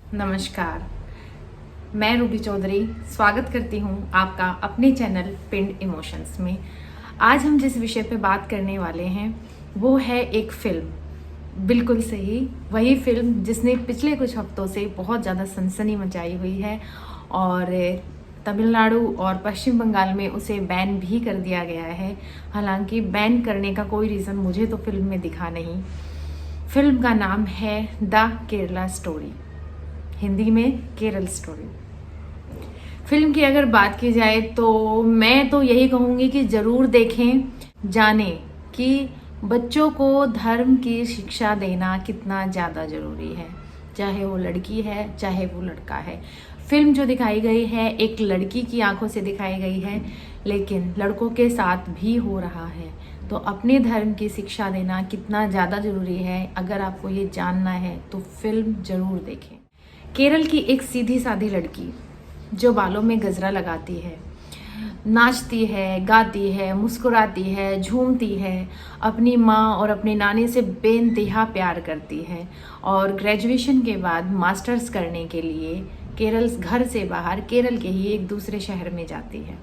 नमस्कार। मैं रूबी चौधरी स्वागत करती हूँ आपका अपने चैनल पिंड इमोशंस में। आज हम जिस विषय पे बात करने वाले हैं वो है एक फिल्म। बिल्कुल सही, वही फिल्म जिसने पिछले कुछ हफ्तों से बहुत ज़्यादा सनसनी मचाई हुई है और तमिलनाडु और पश्चिम बंगाल में उसे बैन भी कर दिया गया है। हालांकि बैन करने का कोई रीज़न मुझे तो फिल्म में दिखा नहीं। फिल्म का नाम है द केरला स्टोरी, हिंदी में केरल स्टोरी। फिल्म की अगर बात की जाए तो मैं तो यही कहूँगी कि ज़रूर देखें, जानें कि बच्चों को धर्म की शिक्षा देना कितना ज़्यादा ज़रूरी है, चाहे वो लड़की है चाहे वो लड़का है। फिल्म जो दिखाई गई है एक लड़की की आंखों से दिखाई गई है, लेकिन लड़कों के साथ भी हो रहा है। तो अपने धर्म की शिक्षा देना कितना ज़्यादा ज़रूरी है, अगर आपको ये जानना है तो फिल्म ज़रूर देखें। केरल की एक सीधी सादी लड़की जो बालों में गजरा लगाती है, नाचती है, गाती है, मुस्कुराती है, झूमती है, अपनी माँ और अपनी नानी से बेइंतहा प्यार करती है और ग्रेजुएशन के बाद मास्टर्स करने के लिए केरल घर से बाहर केरल के ही एक दूसरे शहर में जाती है।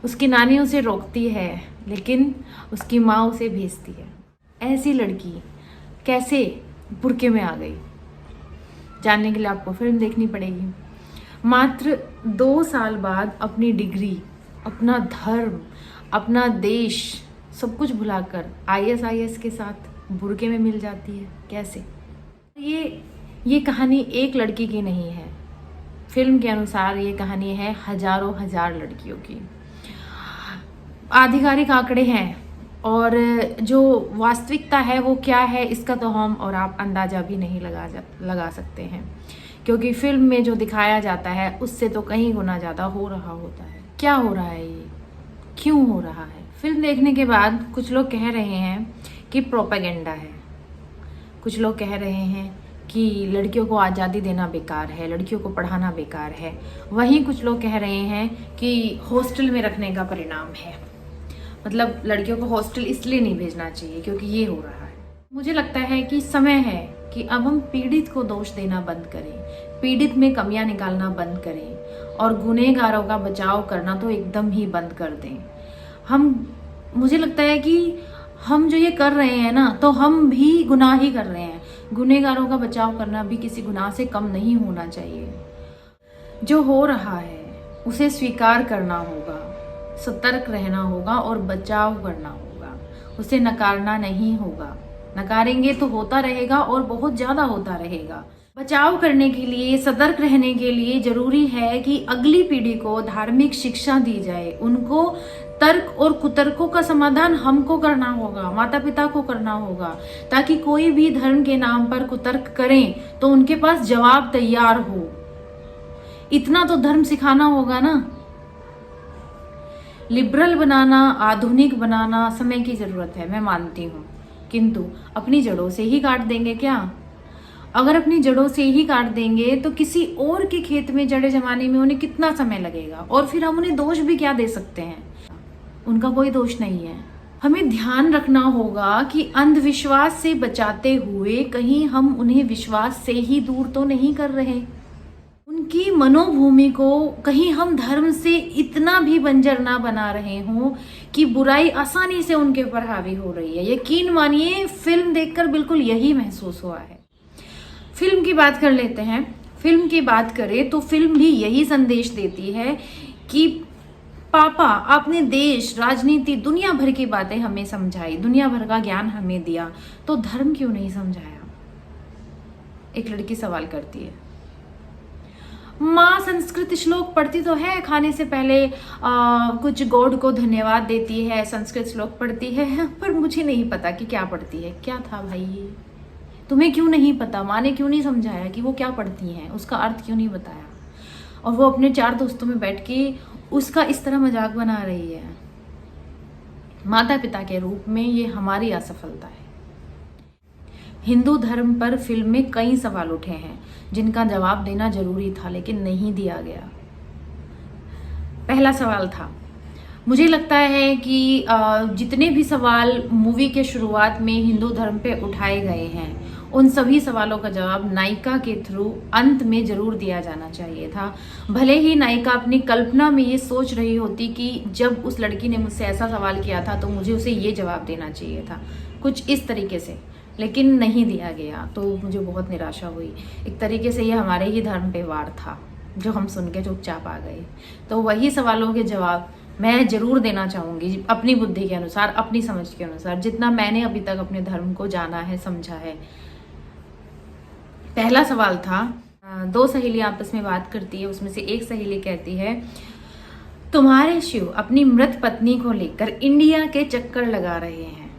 उसकी नानी उसे रोकती है लेकिन उसकी माँ उसे भेजती है। ऐसी लड़की कैसे बुर्के में आ गई, जानने के लिए आपको फिल्म देखनी पड़ेगी। मात्र 2 साल बाद अपनी डिग्री, अपना धर्म, अपना देश सब कुछ भुलाकर IAS के साथ बुर्के में मिल जाती है। कैसे? ये कहानी एक लड़की की नहीं है। फिल्म के अनुसार ये कहानी है हजारों हजार लड़कियों की। आधिकारिक आंकड़े हैं और जो वास्तविकता है वो क्या है इसका तो हम और आप अंदाज़ा भी नहीं लगा सकते हैं, क्योंकि फिल्म में जो दिखाया जाता है उससे तो कहीं गुना ज़्यादा हो रहा होता है। क्या हो रहा है ये, क्यों हो रहा है? फिल्म देखने के बाद कुछ लोग कह रहे हैं कि प्रोपेगेंडा है, कुछ लोग कह रहे हैं कि लड़कियों को आज़ादी देना बेकार है, लड़कियों को पढ़ाना बेकार है। वहीं कुछ लोग कह रहे हैं कि हॉस्टल में रखने का परिणाम है, मतलब लड़कियों को हॉस्टल इसलिए नहीं भेजना चाहिए क्योंकि ये हो रहा है। मुझे लगता है कि समय है कि अब हम पीड़ित को दोष देना बंद करें, पीड़ित में कमियां निकालना बंद करें और गुनहगारों का बचाव करना तो एकदम ही बंद कर दें। मुझे लगता है कि हम जो ये कर रहे हैं ना, तो हम भी गुनाह ही कर रहे हैं। गुनहगारों का बचाव करना भी किसी गुनाह से कम नहीं होना चाहिए। जो हो रहा है उसे स्वीकार करना होगा, सतर्क रहना होगा और बचाव करना होगा, उसे नकारना नहीं होगा। नकारेंगे तो होता रहेगा और बहुत ज्यादा होता रहेगा। बचाव करने के लिए, सतर्क रहने के लिए जरूरी है कि अगली पीढ़ी को धार्मिक शिक्षा दी जाए। उनको तर्क और कुतर्कों का समाधान हमको करना होगा, माता पिता को करना होगा, ताकि कोई भी धर्म के नाम पर कुतर्क करें तो उनके पास जवाब तैयार हो। इतना तो धर्म सिखाना होगा ना। लिबरल बनाना, आधुनिक बनाना समय की जरूरत है, मैं मानती हूँ, किंतु अपनी जड़ों से ही काट देंगे क्या? अगर अपनी जड़ों से ही काट देंगे तो किसी और के खेत में जड़ें जमाने में उन्हें कितना समय लगेगा, और फिर हम उन्हें दोष भी क्या दे सकते हैं? उनका कोई दोष नहीं है। हमें ध्यान रखना होगा कि अंधविश्वास से बचाते हुए कहीं हम उन्हें विश्वास से ही दूर तो नहीं कर रहे। उनकी मनोभूमि को कहीं हम धर्म से इतना भी बंजर ना बना रहे हों कि बुराई आसानी से उनके ऊपर हावी हो रही है। यकीन मानिए, फिल्म देखकर बिल्कुल यही महसूस हुआ है। फिल्म की बात कर लेते हैं। फिल्म की बात करें तो फिल्म भी यही संदेश देती है कि पापा आपने देश, राजनीति, दुनिया भर की बातें हमें समझाई, दुनिया भर का ज्ञान हमें दिया, तो धर्म क्यों नहीं समझाया? एक लड़की सवाल करती है। माँ संस्कृत श्लोक पढ़ती तो है, खाने से पहले कुछ गॉड को धन्यवाद देती है, संस्कृत श्लोक पढ़ती है, पर मुझे नहीं पता कि क्या पढ़ती है। क्या था भाई ये? तुम्हें क्यों नहीं पता? माँ ने क्यों नहीं समझाया कि वो क्या पढ़ती हैं, उसका अर्थ क्यों नहीं बताया? और वो अपने 4 दोस्तों में बैठ के उसका इस तरह मजाक बना रही है। माता पिता के रूप में ये हमारी असफलता है। हिंदू धर्म पर फिल्म में कई सवाल उठे हैं जिनका जवाब देना जरूरी था, लेकिन नहीं दिया गया। पहला सवाल था, मुझे लगता है कि जितने भी सवाल मूवी के शुरुआत में हिंदू धर्म पे उठाए गए हैं उन सभी सवालों का जवाब नायिका के थ्रू अंत में जरूर दिया जाना चाहिए था। भले ही नायिका अपनी कल्पना में ये सोच रही होती कि जब उस लड़की ने मुझसे ऐसा सवाल किया था तो मुझे उसे ये जवाब देना चाहिए था, कुछ इस तरीके से, लेकिन नहीं दिया गया तो मुझे बहुत निराशा हुई। एक तरीके से ये हमारे ही धर्म पे वार था जो हम सुन के चुपचाप आ गए। तो वही सवालों के जवाब मैं जरूर देना चाहूँगी अपनी बुद्धि के अनुसार, अपनी समझ के अनुसार, जितना मैंने अभी तक अपने धर्म को जाना है, समझा है। पहला सवाल था, दो सहेलियां आपस में बात करती है, उसमें से एक सहेली कहती है तुम्हारे शिव अपनी मृत पत्नी को लेकर इंडिया के चक्कर लगा रहे हैं,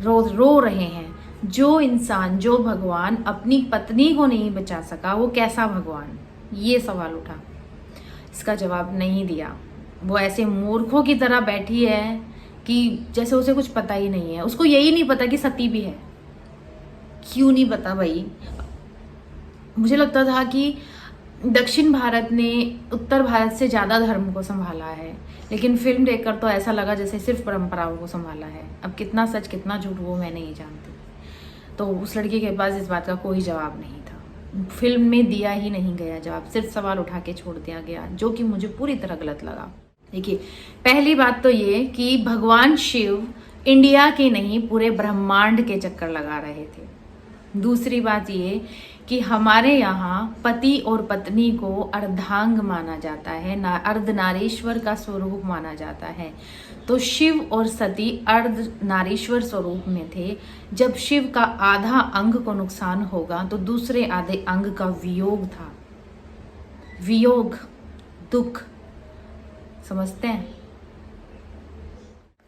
रोज रो रहे हैं। जो इंसान, जो भगवान अपनी पत्नी को नहीं बचा सका वो कैसा भगवान? ये सवाल उठा। इसका जवाब नहीं दिया। वो ऐसे मूर्खों की तरह बैठी है कि जैसे उसे कुछ पता ही नहीं है। उसको यही नहीं पता कि सती भी है। क्यों नहीं पता भाई? मुझे लगता था कि दक्षिण भारत ने उत्तर भारत से ज़्यादा धर्म को संभाला है, लेकिन फिल्म देखकर तो ऐसा लगा जैसे सिर्फ परंपराओं को संभाला है। अब कितना सच कितना झूठ वो मैं नहीं जानती। तो उस लड़की के पास इस बात का कोई जवाब नहीं था। फिल्म में दिया ही नहीं गया जवाब, सिर्फ सवाल उठा के छोड़ दिया गया, जो कि मुझे पूरी तरह गलत लगा। देखिए, पहली बात तो ये कि भगवान शिव इंडिया के नहीं पूरे ब्रह्मांड के चक्कर लगा रहे थे। दूसरी बात ये कि हमारे यहाँ पति और पत्नी को अर्धांग माना जाता है, अर्धनारीश्वर का स्वरूप माना जाता है। तो शिव और सती अर्धनारीश्वर स्वरूप में थे। जब शिव का आधा अंग को नुकसान होगा तो दूसरे आधे अंग का वियोग था। वियोग, दुख, समझते हैं?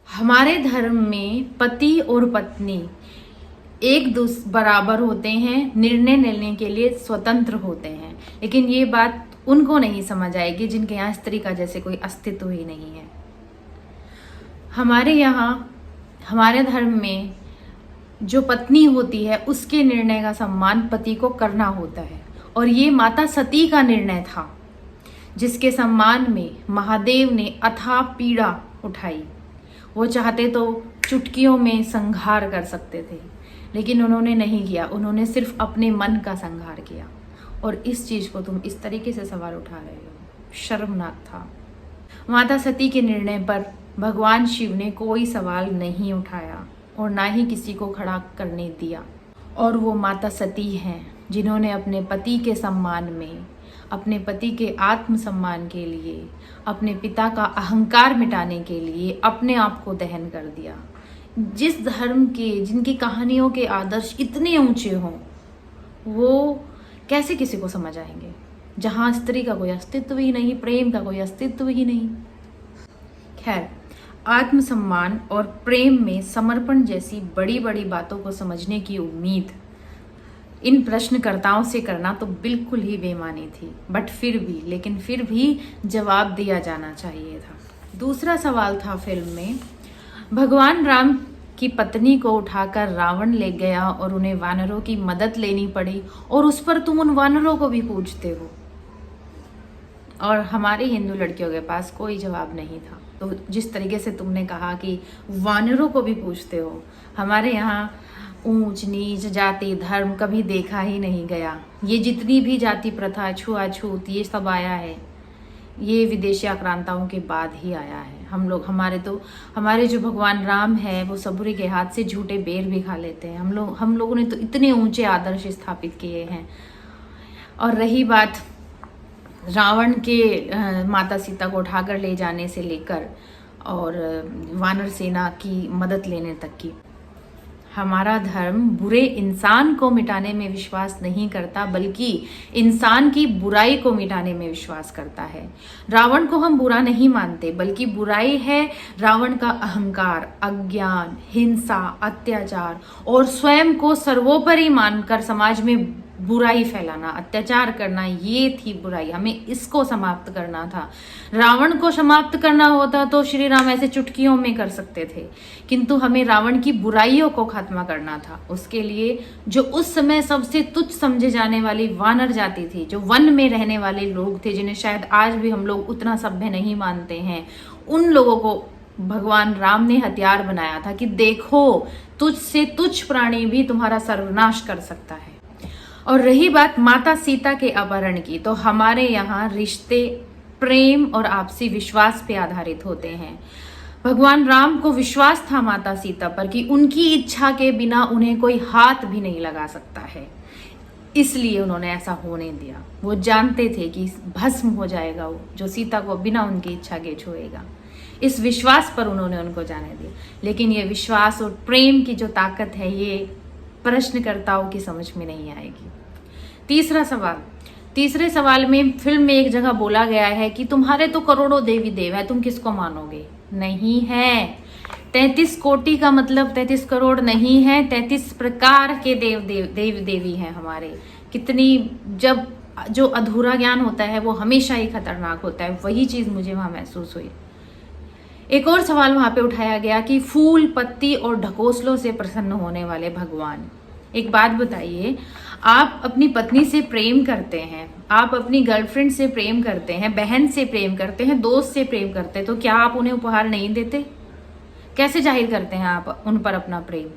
हमारे धर्म में पति और पत्नी एक दूसरे बराबर होते हैं, निर्णय लेने के लिए स्वतंत्र होते हैं। लेकिन ये बात उनको नहीं समझ आएगी जिनके यहाँ स्त्री का जैसे कोई अस्तित्व ही नहीं है। हमारे यहाँ, हमारे धर्म में जो पत्नी होती है उसके निर्णय का सम्मान पति को करना होता है। और ये माता सती का निर्णय था, जिसके सम्मान में महादेव ने अथाह पीड़ा उठाई। वो चाहते तो चुटकियों में संहार कर सकते थे, लेकिन उन्होंने नहीं किया। उन्होंने सिर्फ अपने मन का संहार किया। और इस चीज़ को तुम इस तरीके से सवाल उठा रहे हो, शर्मनाक था। माता सती के निर्णय पर भगवान शिव ने कोई सवाल नहीं उठाया और ना ही किसी को खड़ा करने दिया। और वो माता सती हैं जिन्होंने अपने पति के सम्मान में, अपने पति के आत्मसम्मान के लिए, अपने पिता का अहंकार मिटाने के लिए अपने आप को दहन कर दिया। जिस धर्म के, जिनकी कहानियों के आदर्श इतने ऊंचे हों, वो कैसे किसी को समझ आएंगे जहां स्त्री का कोई अस्तित्व ही नहीं, प्रेम का कोई अस्तित्व ही नहीं। खैर, आत्मसम्मान और प्रेम में समर्पण जैसी बड़ी बड़ी बातों को समझने की उम्मीद इन प्रश्नकर्ताओं से करना तो बिल्कुल ही बेईमानी थी। बट फिर भी जवाब दिया जाना चाहिए था। दूसरा सवाल था फिल्म में, भगवान राम की पत्नी को उठाकर रावण ले गया और उन्हें वानरों की मदद लेनी पड़ी, और उस पर तुम उन वानरों को भी पूछते हो। और हमारी हिंदू लड़कियों के पास कोई जवाब नहीं था। तो जिस तरीके से तुमने कहा कि वानरों को भी पूछते हो, हमारे यहाँ ऊंच नीच, जाति, धर्म कभी देखा ही नहीं गया। ये जितनी भी जाति प्रथा, छुआछूत, ये सब आया है, ये विदेशी आक्रांताओं के बाद ही आया है। हमारे जो भगवान राम है वो सबूरी के हाथ से झूठे बेर भी खा लेते हैं। हम लोगों ने तो इतने ऊंचे आदर्श स्थापित किए हैं। और रही बात रावण के माता सीता को उठाकर ले जाने से लेकर और वानर सेना की मदद लेने तक की, हमारा धर्म बुरे इंसान को मिटाने में विश्वास नहीं करता, बल्कि इंसान की बुराई को मिटाने में विश्वास करता है। रावण को हम बुरा नहीं मानते, बल्कि बुराई है रावण का अहंकार, अज्ञान, हिंसा, अत्याचार और स्वयं को सर्वोपरि मानकर समाज में बुराई फैलाना, अत्याचार करना, ये थी बुराई। हमें इसको समाप्त करना था। रावण को समाप्त करना होता तो श्री राम ऐसे चुटकियों में कर सकते थे, किंतु हमें रावण की बुराइयों को खत्म करना था। उसके लिए जो उस समय सबसे तुच्छ समझे जाने वाली वानर जाति थी, जो वन में रहने वाले लोग थे, जिन्हें शायद आज भी हम लोग उतना सभ्य नहीं मानते हैं, उन लोगों को भगवान राम ने हथियार बनाया था कि देखो तुझसे तुच्छ प्राणी भी तुम्हारा सर्वनाश कर सकता है। और रही बात माता सीता के अपहरण की, तो हमारे यहाँ रिश्ते प्रेम और आपसी विश्वास पे आधारित होते हैं। भगवान राम को विश्वास था माता सीता पर कि उनकी इच्छा के बिना उन्हें कोई हाथ भी नहीं लगा सकता है, इसलिए उन्होंने ऐसा होने दिया। वो जानते थे कि भस्म हो जाएगा वो जो सीता को बिना उनकी इच्छा के छुएगा। इस विश्वास पर उन्होंने उनको जाने दिया। लेकिन ये विश्वास और प्रेम की जो ताकत है ये प्रश्नकर्ताओं की समझ में नहीं आएगी। तीसरे सवाल में फिल्म में एक जगह बोला गया है कि तुम्हारे तो करोड़ों देवी देव है, तुम किसको मानोगे? नहीं है। 33 कोटि का मतलब 33 करोड़ नहीं है, 33 प्रकार के देव देवी हैं हमारे। कितनी जब जो अधूरा ज्ञान होता है वो हमेशा ही खतरनाक होता है, वही चीज मुझे वहां महसूस हुई। एक और सवाल वहां पे उठाया गया कि फूल पत्ती और ढकोसलों से प्रसन्न होने वाले भगवान। एक बात बताइए, आप अपनी पत्नी से प्रेम करते हैं, आप अपनी गर्लफ्रेंड से प्रेम करते हैं, बहन से प्रेम करते हैं, दोस्त से प्रेम करते हैं, तो क्या आप उन्हें उपहार नहीं देते? कैसे जाहिर करते हैं आप उन पर अपना प्रेम?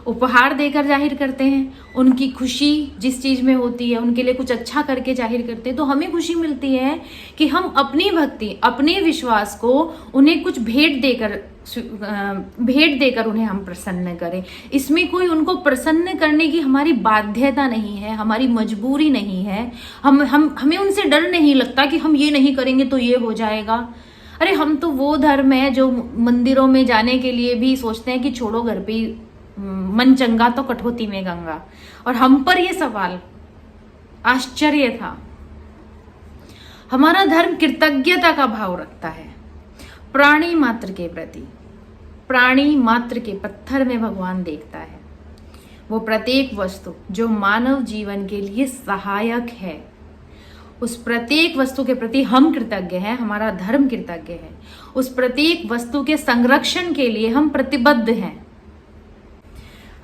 उपहार देकर जाहिर करते हैं। उनकी खुशी जिस चीज में होती है उनके लिए कुछ अच्छा करके जाहिर करते हैं, तो हमें खुशी मिलती है कि हम अपनी भक्ति अपने विश्वास को उन्हें कुछ भेंट देकर उन्हें हम प्रसन्न करें। इसमें कोई उनको प्रसन्न करने की हमारी बाध्यता नहीं है, हमारी मजबूरी नहीं है। हमें उनसे डर नहीं लगता कि हम ये नहीं करेंगे तो ये हो जाएगा। अरे हम तो वो धर्म है जो मंदिरों में जाने के लिए भी सोचते हैं कि छोड़ो घर पे मन चंगा तो कठौती में गंगा। और हम पर ये सवाल आश्चर्य था। हमारा धर्म कृतज्ञता का भाव रखता है प्राणी मात्र के प्रति। प्राणी मात्र के पत्थर में भगवान देखता है। वो प्रत्येक वस्तु जो मानव जीवन के लिए सहायक है, उस प्रत्येक वस्तु के प्रति हम कृतज्ञ हैं। हमारा धर्म कृतज्ञ है। उस प्रत्येक वस्तु के संरक्षण के लिए हम प्रतिबद्ध हैं।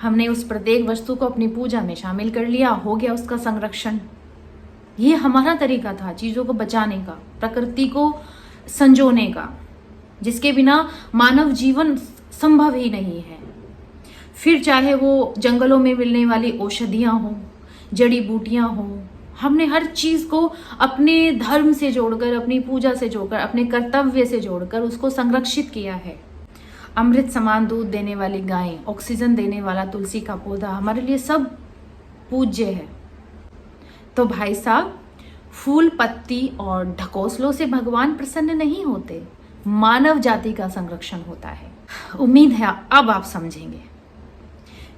हमने उस प्रत्येक वस्तु को अपनी पूजा में शामिल कर लिया, हो गया उसका संरक्षण। ये हमारा तरीका था चीजों को बचाने का, प्रकृति को संजोने का, जिसके बिना मानव जीवन संभव ही नहीं है। फिर चाहे वो जंगलों में मिलने वाली औषधियां हो, जड़ी बूटियां हो, हमने हर चीज को अपने धर्म से जोड़कर, अपनी पूजा से जोड़कर, अपने कर्तव्य से जोड़कर उसको संरक्षित किया है। अमृत समान दूध देने वाली गाय, ऑक्सीजन देने वाला तुलसी का पौधा हमारे लिए सब पूज्य है। तो भाई साहब, फूल पत्ती और ढकोसलों से भगवान प्रसन्न नहीं होते, मानव जाति का संरक्षण होता है। उम्मीद है अब आप समझेंगे।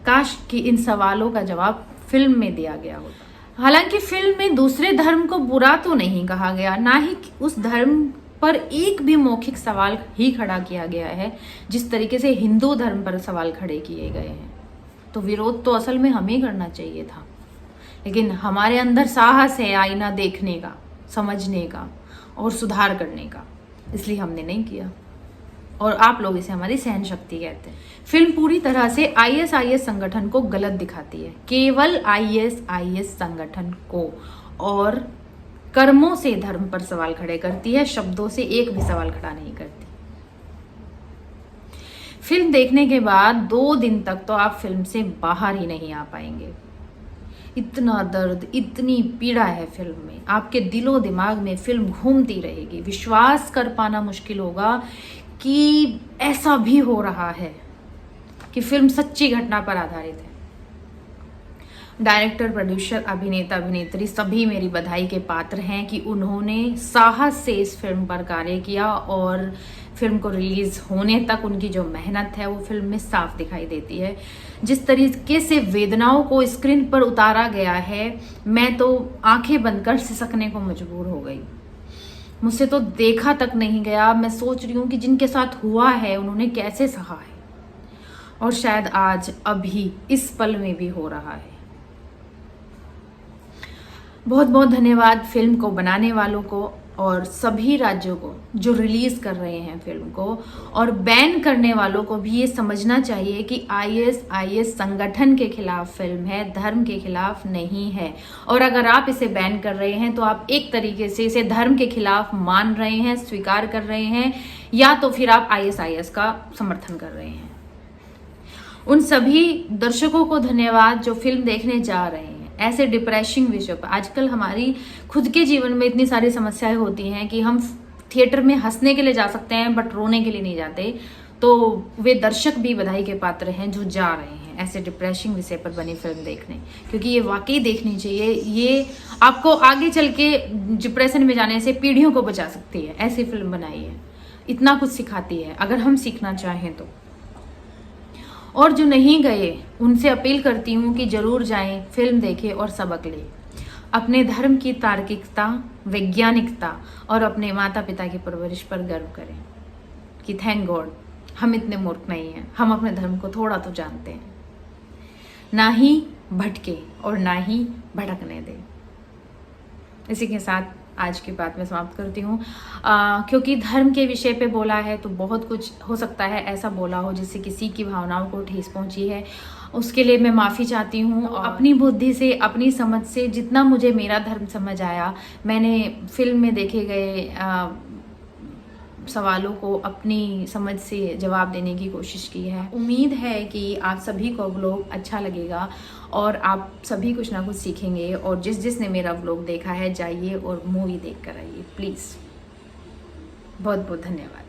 काश कि इन सवालों का जवाब फिल्म में दिया गया होता। हालांकि फिल्म में दूसरे धर्म को बुरा तो नहीं कहा गया, ना ही उस धर्म पर एक भी मौखिक सवाल ही खड़ा किया गया है जिस तरीके से हिंदू धर्म पर सवाल खड़े किए गए हैं। तो विरोध तो असल में हमें करना चाहिए था, लेकिन हमारे अंदर साहस है आईना देखने का, समझने का और सुधार करने का, इसलिए हमने नहीं किया। और आप लोग इसे हमारी सहन शक्ति कहते हैं। फिल्म पूरी तरह से आईएसआईएस संगठन को गलत दिखाती है, केवल आईएसआईएस संगठन को, और कर्मों से धर्म पर सवाल खड़े करती है, शब्दों से एक भी सवाल खड़ा नहीं करती। फिल्म देखने के बाद 2 दिन तक तो आप फिल्म से बाहर ही नहीं आ पाएंगे। इतना दर्द, इतनी पीड़ा है फिल्म में, आपके दिलो दिमाग में फिल्म घूमती रहेगी। विश्वास कर पाना मुश्किल होगा कि ऐसा भी हो रहा है कि फिल्म सच्ची घटना पर आधारित है। डायरेक्टर, प्रोड्यूसर, अभिनेता, अभिनेत्री सभी मेरी बधाई के पात्र हैं कि उन्होंने साहस से इस फिल्म पर कार्य किया और फिल्म को रिलीज होने तक उनकी जो मेहनत है वो फिल्म में साफ दिखाई देती है। जिस तरीके से वेदनाओं को स्क्रीन पर उतारा गया है, मैं तो आंखें बंद कर सिसकने को मजबूर हो गई। मुझसे तो देखा तक नहीं गया। मैं सोच रही हूँ कि जिनके साथ हुआ है उन्होंने कैसे सहा है, और शायद आज अभी इस पल में भी हो रहा है। बहुत बहुत धन्यवाद फिल्म को बनाने वालों को, और सभी राज्यों को जो रिलीज कर रहे हैं फिल्म को, और बैन करने वालों को भी ये समझना चाहिए कि आईएसआईएस संगठन के खिलाफ फिल्म है, धर्म के खिलाफ नहीं है। और अगर आप इसे बैन कर रहे हैं तो आप एक तरीके से इसे धर्म के खिलाफ मान रहे हैं, स्वीकार कर रहे हैं, या तो फिर आप आईएसआईएस का समर्थन कर रहे हैं। उन सभी दर्शकों को धन्यवाद जो फिल्म देखने जा रहे हैं। ऐसे डिप्रेसिंग विषय पर आजकल हमारी खुद के जीवन में इतनी सारी समस्याएं होती हैं कि हम थिएटर में हंसने के लिए जा सकते हैं बट रोने के लिए नहीं जाते। तो वे दर्शक भी बधाई के पात्र हैं जो जा रहे हैं ऐसे डिप्रेसिंग विषय पर बनी फिल्म देखने, क्योंकि ये वाकई देखनी चाहिए। ये आपको आगे चल के डिप्रेशन में जाने से पीढ़ियों को बचा सकती है। ऐसी फिल्म बनाई है, इतना कुछ सिखाती है अगर हम सीखना चाहें तो। और जो नहीं गए उनसे अपील करती हूँ कि जरूर जाएं, फिल्म देखें और सबक लें। अपने धर्म की तार्किकता, वैज्ञानिकता और अपने माता पिता की परवरिश पर गर्व करें कि थैंक गॉड हम इतने मूर्ख नहीं हैं, हम अपने धर्म को थोड़ा तो जानते हैं। ना ही भटके और ना ही भटकने दें। इसी के साथ आज की बात मैं समाप्त करती हूँ। क्योंकि धर्म के विषय पे बोला है तो बहुत कुछ हो सकता है ऐसा बोला हो जिससे किसी की भावनाओं को ठेस पहुंची है, उसके लिए मैं माफ़ी चाहती हूँ। अपनी बुद्धि से, अपनी समझ से जितना मुझे मेरा धर्म समझ आया, मैंने फिल्म में देखे गए सवालों को अपनी समझ से जवाब देने की कोशिश की है। उम्मीद है कि आप सभी को व्लॉग अच्छा लगेगा और आप सभी कुछ ना कुछ सीखेंगे। और जिसने मेरा व्लॉग देखा है जाइए और मूवी देख कर आइए प्लीज़। बहुत बहुत धन्यवाद।